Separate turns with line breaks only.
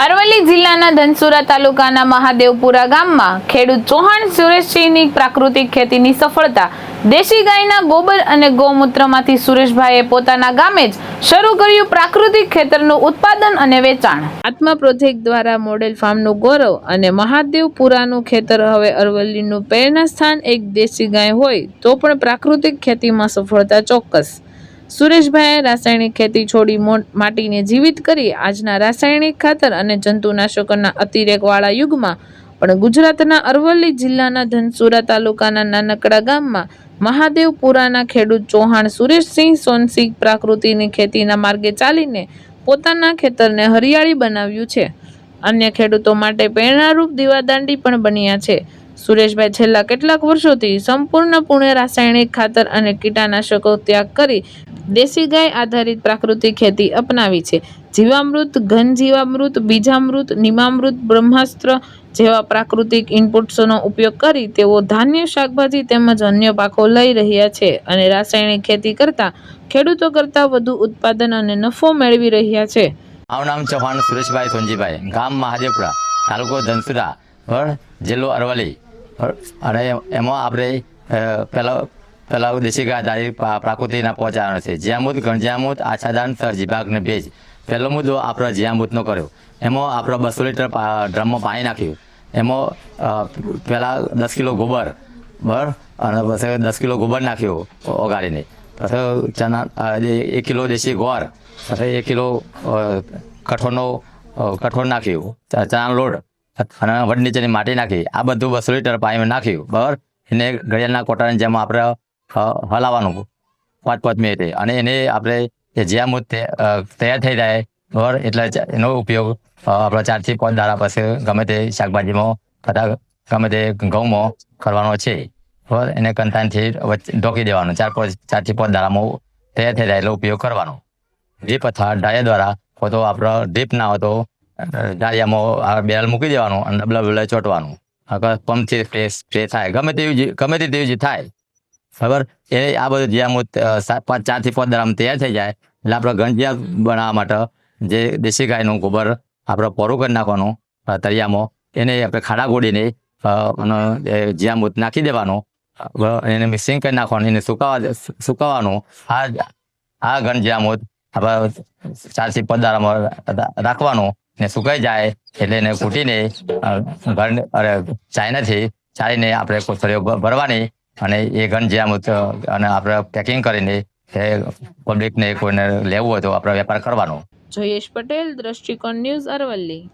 અરવલ્લી જિલ્લાના ધનસુરા તાલુકાના મહાદેવપુરા ગામમાં ખેડૂત ચૌહાણ સુરેશસિંહની પ્રાકૃતિક ખેતીની સફળતા દેશી ગાયના ગોબર અને ગૌમૂત્રમાંથી સુરેશભાઈએ પોતાના ગામે જ શરૂ કર્યું પ્રાકૃતિક ખેતરનું ઉત્પાદન અને વેચાણ. આત્મા પ્રોજેક્ટ દ્વારા મોડેલ ફાર્મનું ગૌરવ અને મહાદેવપુરાનું ખેતર. હવે અરવલ્લીનું પ્રેરણા સ્થાન એક દેશી ગાય હોય તો પણ પ્રાકૃતિક ખેતીમાં સફળતા ચોક્કસ. સુરેશભાઈએ રાસાયણિક ખેતી છોડી માટીને જીવિત કરી આજના રાસાયણિક ખાતર અને જંતુનાશકોના અતિરેકવાળા યુગમાં પણ ગુજરાતના અરવલ્લી જિલ્લાના ધનસુરા તાલુકાના નાનકડા ગામમાં મહાદેવપુરાના ખેડૂત ચૌહાણ સુરેશસિંહ સોનસિંહ પ્રાકૃતિની ખેતીના માર્ગે ચાલીને પોતાના ખેતરને હરિયાળી બનાવ્યું છે. અન્ય ખેડૂતો માટે પ્રેરણારૂપ દીવાદાંડી પણ બન્યા છે. સુરેશભાઈ છેલ્લા કેટલાક વર્ષોથી સંપૂર્ણપણે રાસાયણિક ખાતર અને કીટનાશકો ત્યાગ કરી દેશી ગાય આધારિત પ્રાકૃતિક ખેતી અપનાવી છે. જીવામૃત, ઘન જીવામૃત, બીજામૃત, નિમામૃત, બ્રહ્માસ્ત્ર જેવા પ્રાકૃતિક ઇનપુટ્સનો ઉપયોગ કરી તેઓ ધાન્ય, શાકભાજી તેમજ અન્ય પાકો લઈ રહ્યા છે અને રાસાયણિક ખેતી કરતા ખેડૂતો કરતા વધુ ઉત્પાદન અને નફો મેળવી રહ્યા છે.
મારું નામ ચૌહાણ સુરેશભાઈ સોનજીભાઈ, ગામ મહાદેવપુરા, તાલુકો ધનસુરા, જિલ્લો અરવલ્લી. અને એમાં આપણે પહેલાં દેશી ગાય આધારિત પ્રાકૃતિકના પહોંચાડવાના છે. જ્યામૂત, ઘણજ્યામૂત, આછાદાન, સહજીભાગ ને ભેજ. પહેલો મુદ્દો આપણે જ્યામૂતનો કર્યો. એમાં આપણે 200 લીટર ડ્રમમાં પાણી નાખ્યું. એમાં પહેલાં 10 કિલો ગોબર અને પછી 10 કિલો ગોબર નાખ્યું ઓગાળીને. પછી ચણા 1 કિલો દેશી ગોળ, પછી 1 કિલો કઠોળ નાખ્યું, ચણાનો લોટ અને વડ નીચેની માટી નાખી. આ બધું 200 લીટર પાણીમાં નાખ્યું. બરાબર. એને ઘડિયાળના કોટાની જેમ આપણે હલાવવાનું 5-5 મિનિટે. અને એને આપણે જ્યામૂત તૈયાર થઈ જાય બરાબર, એટલે એનો ઉપયોગ આપણે 4 થી 5 દાડા પછી ગમે તે શાકભાજીમાં તથા ગમે તે ઘઉંમાં કરવાનો છે. બરાબર. એને કંતાનથી ઢોકી દેવાનું. 4 થી 5 દાડામાં તૈયાર થઈ જાય એટલે ઉપયોગ કરવાનો. ડ્રીપ અથવા ડાયા દ્વારા તો આપણે ડ્રીપ ના હોય તો ડાળિયામાં બેરલ મૂકી દેવાનું અને ડબલા ચોંટવાનું. પંપથી સ્પ્રે થાય, ગમે તેવી જે થાય. બરાબર. એ આ બધું જ્યામૂત 4 થી 5 દાડામાં તૈયાર થઈ જાય એટલે આપણે ગંજીયા બનાવવા માટે જે દેશી ગાયનું ગોબર આપણે પોરું કરી નાખવાનું તળિયામાં. એને આપણે ખાડા ગોળીને અને જ્યામૂત નાખી દેવાનું. એને મિક્સિંગ કરી નાખવાનું, એને સુકાવવાનું. આ ઘન જ્યામૂત આપણે 4 થી 5 દાડામાં રાખવાનું. ને સુકાઈ જાય એટલે એને કૂટીને ચાઇનાથી ચાળીને આપણે કોથળીઓ ભરવાની અને એ ઘન જ્યામૂત અને આપણે પેકિંગ કરીને પબ્લિકને કોઈને લેવું હોય તો આપણે વેપાર કરવાનો.
જયેશ પટેલ, દ્રષ્ટિકોણ ન્યૂઝ, અરવલ્લી.